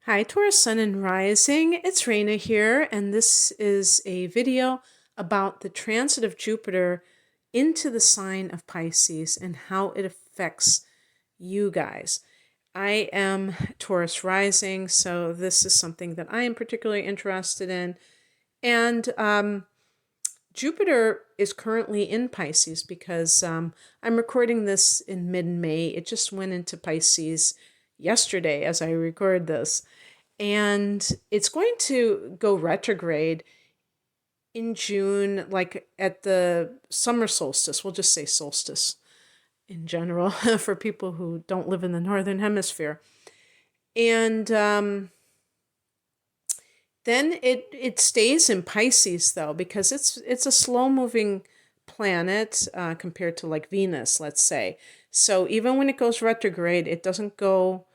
Hi, Taurus Sun and Rising. It's Raina here, and this is a video about the transit of Jupiter into the sign of Pisces and how it affects you guys. I am Taurus Rising, so this is something that I am particularly interested in. And Jupiter is currently in Pisces because I'm recording this in mid-May. It just went into Pisces yesterday as I record this. And it's going to go retrograde in June, like at the summer solstice. We'll just say solstice in general for people who don't live in the northern hemisphere. And then it stays in Pisces though, because it's a slow moving planet compared to like Venus, let's say. So even when it goes retrograde, it doesn't go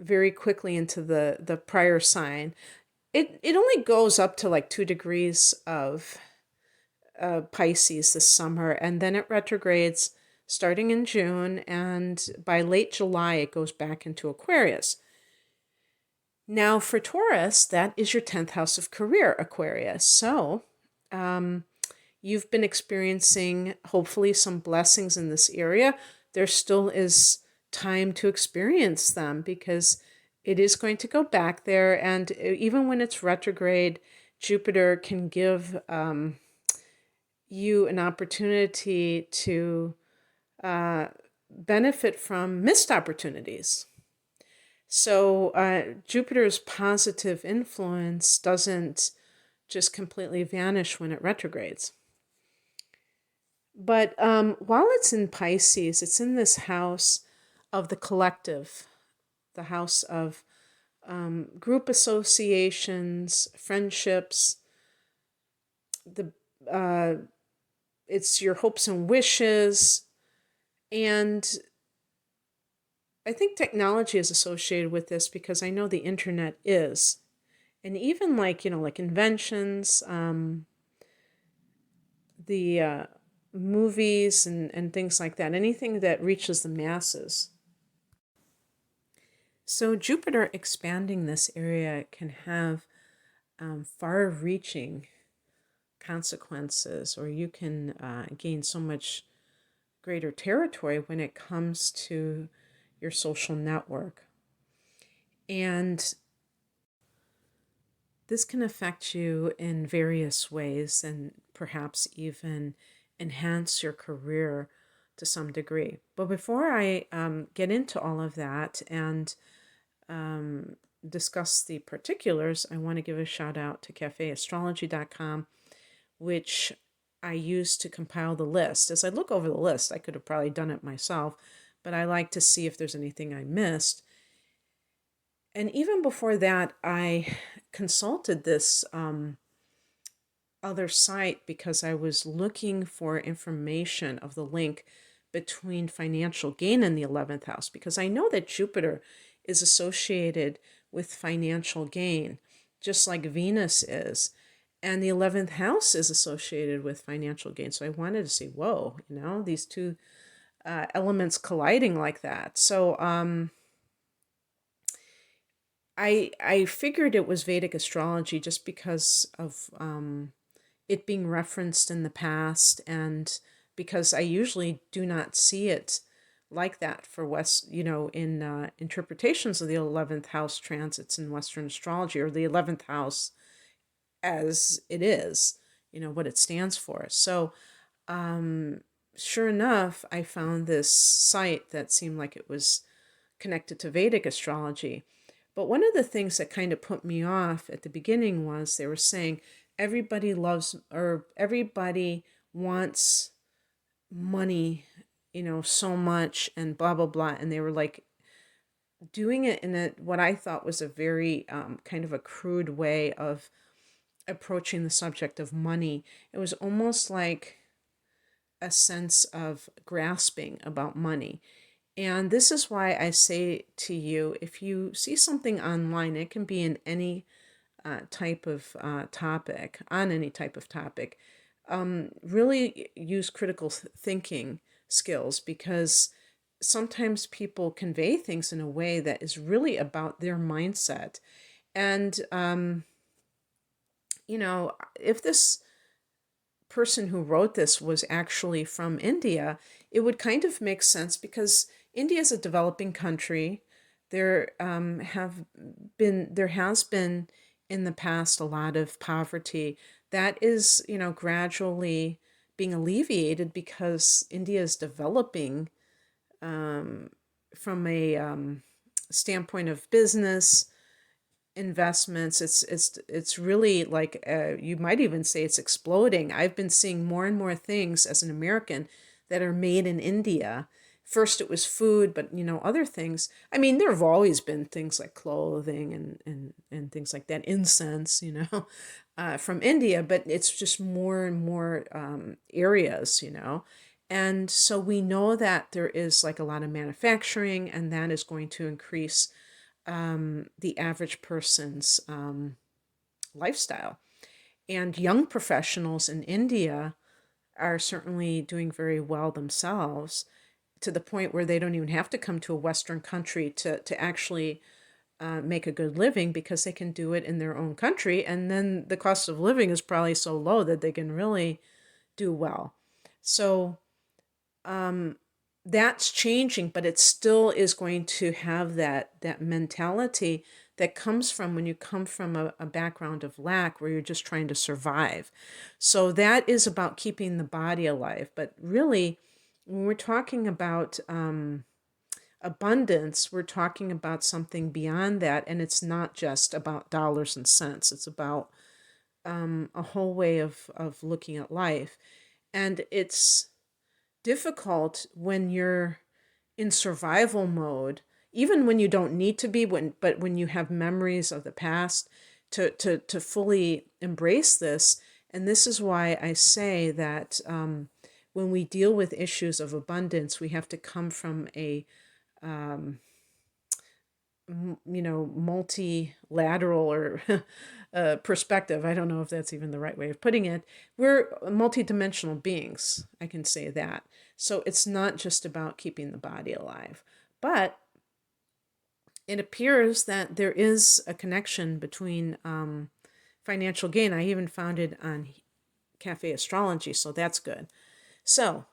very quickly into the prior sign. It only goes up to like 2 degrees of Pisces this summer, and then it retrogrades starting in June, and by late July it goes back into Aquarius. Now for Taurus, that is your 10th house of career, Aquarius. So you've been experiencing hopefully some blessings in this area. There still is time to experience them because it is going to go back there. And even when it's retrograde, Jupiter can give you an opportunity to benefit from missed opportunities. So Jupiter's positive influence doesn't just completely vanish when it retrogrades. But while it's in Pisces, it's in this house of the collective, the house of group associations, friendships. It's your hopes and wishes, and I think technology is associated with this because I know the internet is, and even like inventions, the movies and things like that. Anything that reaches the masses. So Jupiter expanding this area can have far-reaching consequences, or you can gain so much greater territory when it comes to your social network. And this can affect you in various ways and perhaps even enhance your career to some degree. But before I get into all of that and discuss the particulars, I want to give a shout out to cafeastrology.com, which I use to compile the list. As I look over the list, I could have probably done it myself, but I like to see if there's anything I missed. And even before that, I consulted this other site because I was looking for information of the link between financial gain and the 11th house, because I know that Jupiter is associated with financial gain, just like Venus is. And the 11th house is associated with financial gain. So I wanted to see, whoa, these two elements colliding like that. So I figured it was Vedic astrology just because of it being referenced in the past, and because I usually do not see it like that for in interpretations of the 11th house transits in Western astrology, or the 11th house as it is, what it stands for. So sure enough, I found this site that seemed like it was connected to Vedic astrology. But one of the things that kind of put me off at the beginning was they were saying everybody loves, or everybody wants money, so much, and blah, blah, blah. And they were like doing it in what I thought was a very kind of a crude way of approaching the subject of money. It was almost like a sense of grasping about money. And this is why I say to you, if you see something online, it can be in any type of topic, on any type of topic, really use critical thinking skills, because sometimes people convey things in a way that is really about their mindset. And, if this person who wrote this was actually from India, it would kind of make sense because India is a developing country. There has been in the past a lot of poverty that is, gradually being alleviated because India is developing um, from a standpoint of business investments. It's really like, you might even say it's exploding. I've been seeing more and more things as an American that are made in India. First it was food, but other things. I mean, there have always been things like clothing and things like that, incense, from India, but it's just more and more areas, and so we know that there is like a lot of manufacturing, and that is going to increase the average person's lifestyle. And young professionals in India are certainly doing very well themselves, to the point where they don't even have to come to a Western country to actually make a good living, because they can do it in their own country. And then the cost of living is probably so low that they can really do well. So um, that's changing, but it still is going to have that mentality that comes from when you come from a background of lack, where you're just trying to survive. So that is about keeping the body alive. But really, when we're talking about abundance, we're talking about something beyond that, and it's not just about dollars and cents. It's about a whole way of looking at life. And it's difficult when you're in survival mode, even when you don't need to be, but when you have memories of the past, to fully embrace this. And this is why I say that when we deal with issues of abundance, we have to come from a multilateral or perspective. I don't know if that's even the right way of putting it. We're multidimensional beings. I can say that. So it's not just about keeping the body alive, but it appears that there is a connection between financial gain. I even found it on Cafe Astrology, so that's good. So,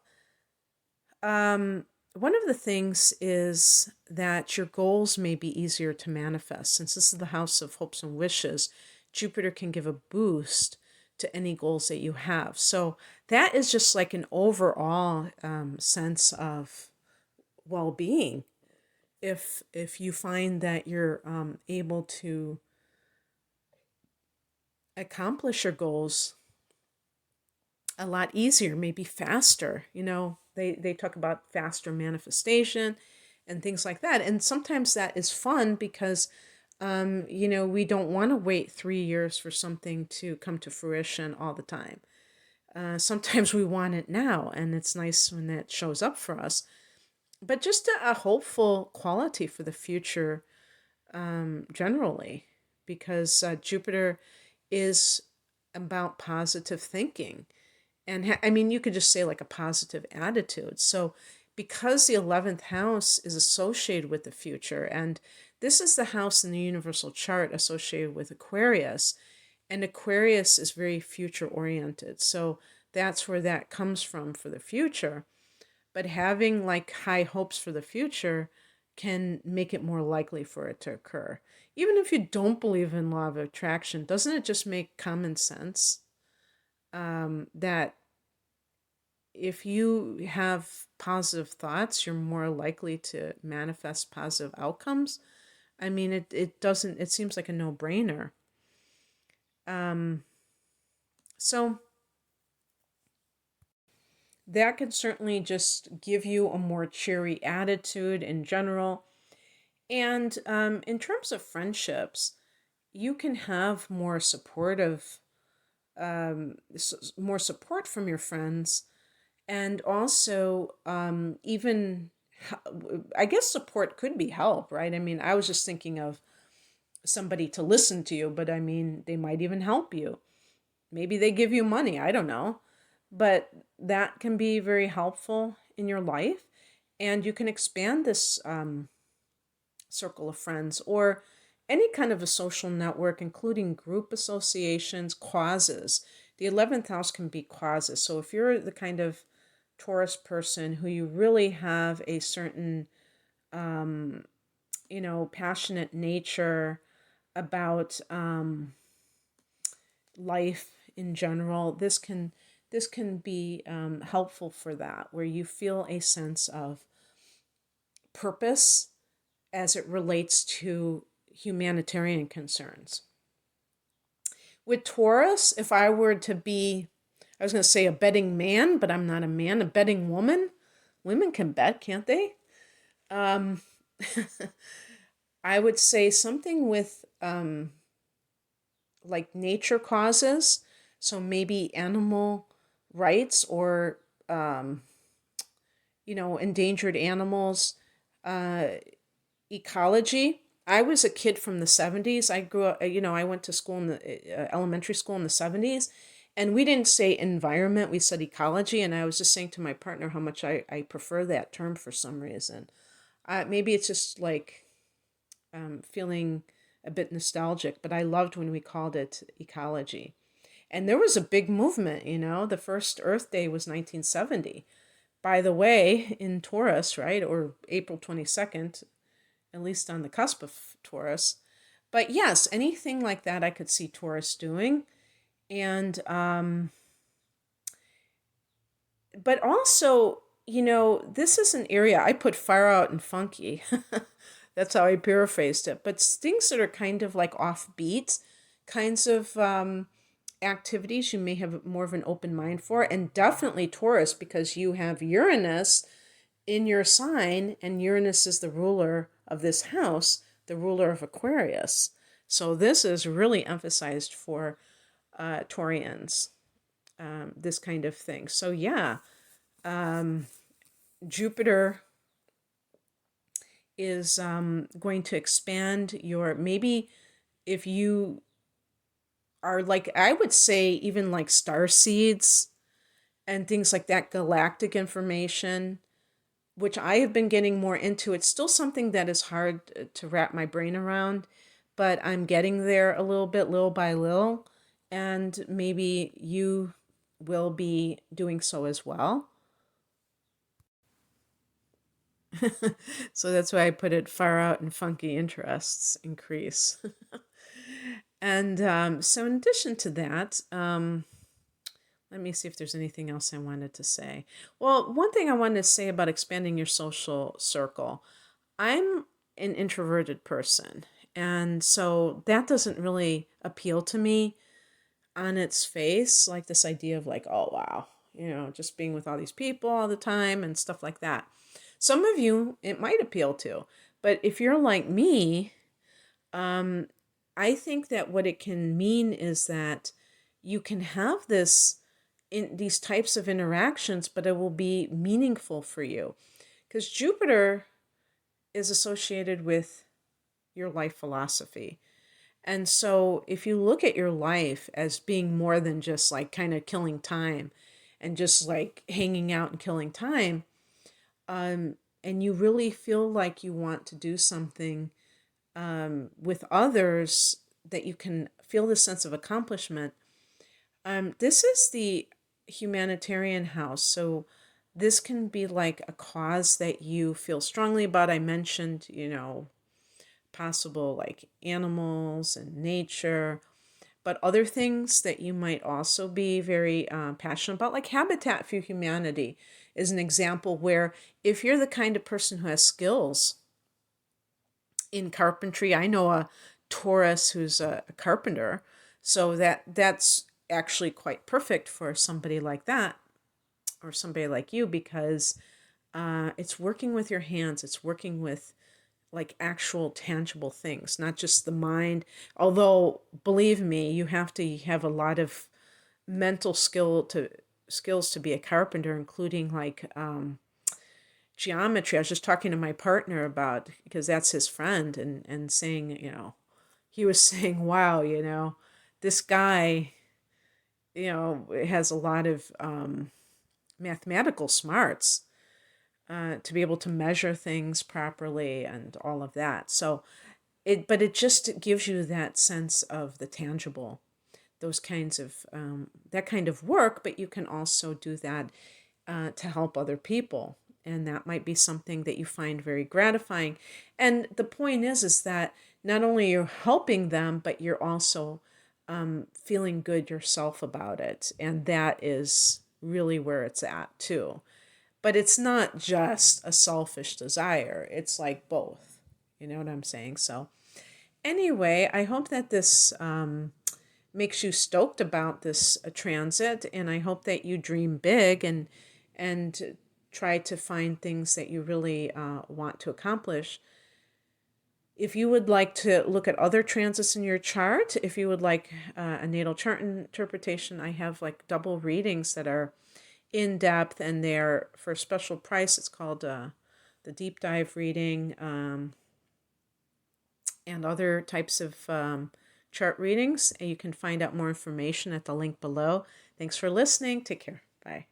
one of the things is that your goals may be easier to manifest. Since this is the house of hopes and wishes, Jupiter can give a boost to any goals that you have. So that is just like an overall sense of well-being. If you find that you're able to accomplish your goals a lot easier, maybe faster. They talk about faster manifestation and things like that. And sometimes that is fun because, we don't want to wait 3 years for something to come to fruition all the time. Sometimes we want it now, and it's nice when that shows up for us. But just a hopeful quality for the future, generally, because Jupiter is about positive thinking. And I mean, you could just say like a positive attitude. So, because the 11th house is associated with the future, and this is the house in the universal chart associated with Aquarius, and Aquarius is very future oriented. So, that's where that comes from for the future. But having like high hopes for the future can make it more likely for it to occur. Even if you don't believe in law of attraction, doesn't it just make common sense that if you have positive thoughts, you're more likely to manifest positive outcomes? I mean, it seems like a no-brainer. Um, so that could certainly just give you a more cheery attitude in general. And in terms of friendships, you can have more support from your friends, and also even I guess support could be help, right? I mean, I was just thinking of somebody to listen to you, but I mean, they might even help you. Maybe they give you money, I don't know. But that can be very helpful in your life. And you can expand this circle of friends or any kind of a social network, including group associations, causes. The 11th house can be causes. So if you're the kind of Taurus person who you really have a certain, um, passionate nature about life in general, this can be helpful for that, where you feel a sense of purpose as it relates to humanitarian concerns. With Taurus, if I were to be, I was going to say a betting man, but I'm not a man, a betting woman. Women can bet, can't they? Um, I would say something with like nature causes. So maybe animal rights or, um, endangered animals, uh, ecology. I was a kid from the 70s. I grew up, I went to school in the elementary school in the 70s, and we didn't say environment, we said ecology. And I was just saying to my partner how much I prefer that term for some reason. Maybe it's just like feeling a bit nostalgic, but I loved when we called it ecology. And there was a big movement, the first Earth Day was 1970. By the way, in Taurus, right, or April 22nd, at least on the cusp of Taurus. But yes, anything like that I could see Taurus doing. And, but also, this is an area I put far out and funky. That's how I paraphrased it. But things that are kind of like offbeat kinds of activities you may have more of an open mind for. And definitely Taurus, because you have Uranus in your sign, and Uranus is the ruler of this house, the ruler of Aquarius. So this is really emphasized for Taurians, this kind of thing. So yeah, um, Jupiter is going to expand your, maybe if you are like, I would say even like star seeds and things like that, galactic information, which I have been getting more into. It's still something that is hard to wrap my brain around, but I'm getting there a little bit, little by little, and maybe you will be doing so as well. So that's why I put it far out and funky interests increase. And so, in addition to that, let me see if there's anything else I wanted to say. Well, one thing I wanted to say about expanding your social circle, I'm an introverted person. And so that doesn't really appeal to me on its face, like this idea of like, oh, wow, just being with all these people all the time and stuff like that. Some of you, it might appeal to. But if you're like me, um, I think that what it can mean is that you can have in these types of interactions, but it will be meaningful for you. Because Jupiter is associated with your life philosophy. And so if you look at your life as being more than just like kind of killing time and just like hanging out and killing time, and you really feel like you want to do something with others, that you can feel the sense of accomplishment. This is the humanitarian house. So this can be like a cause that you feel strongly about. I mentioned, possible like animals and nature, but other things that you might also be very passionate about, like Habitat for Humanity is an example where if you're the kind of person who has skills in carpentry, I know a Taurus who's a carpenter, so that's actually quite perfect for somebody like that or somebody like you, because it's working with your hands, it's working with like actual tangible things, not just the mind. Although, believe me, you have to have a lot of mental skills to be a carpenter, including like geometry. I was just talking to my partner about, because that's his friend, and saying, he was saying, wow, this guy, has a lot of mathematical smarts. to be able to measure things properly and all of that. So it just gives you that sense of the tangible, those kinds of that kind of work, but you can also do that to help other people. And that might be something that you find very gratifying. And the point is that not only you're helping them, but you're also feeling good yourself about it. And that is really where it's at too. But it's not just a selfish desire. It's like both. You know what I'm saying? So anyway, I hope that this makes you stoked about this transit, and I hope that you dream big and try to find things that you really want to accomplish. If you would like to look at other transits in your chart, if you would like a natal chart interpretation, I have like double readings that are in depth, and they're for a special price. It's called the deep dive reading, and other types of chart readings. And you can find out more information at the link below. Thanks for listening. Take care. Bye.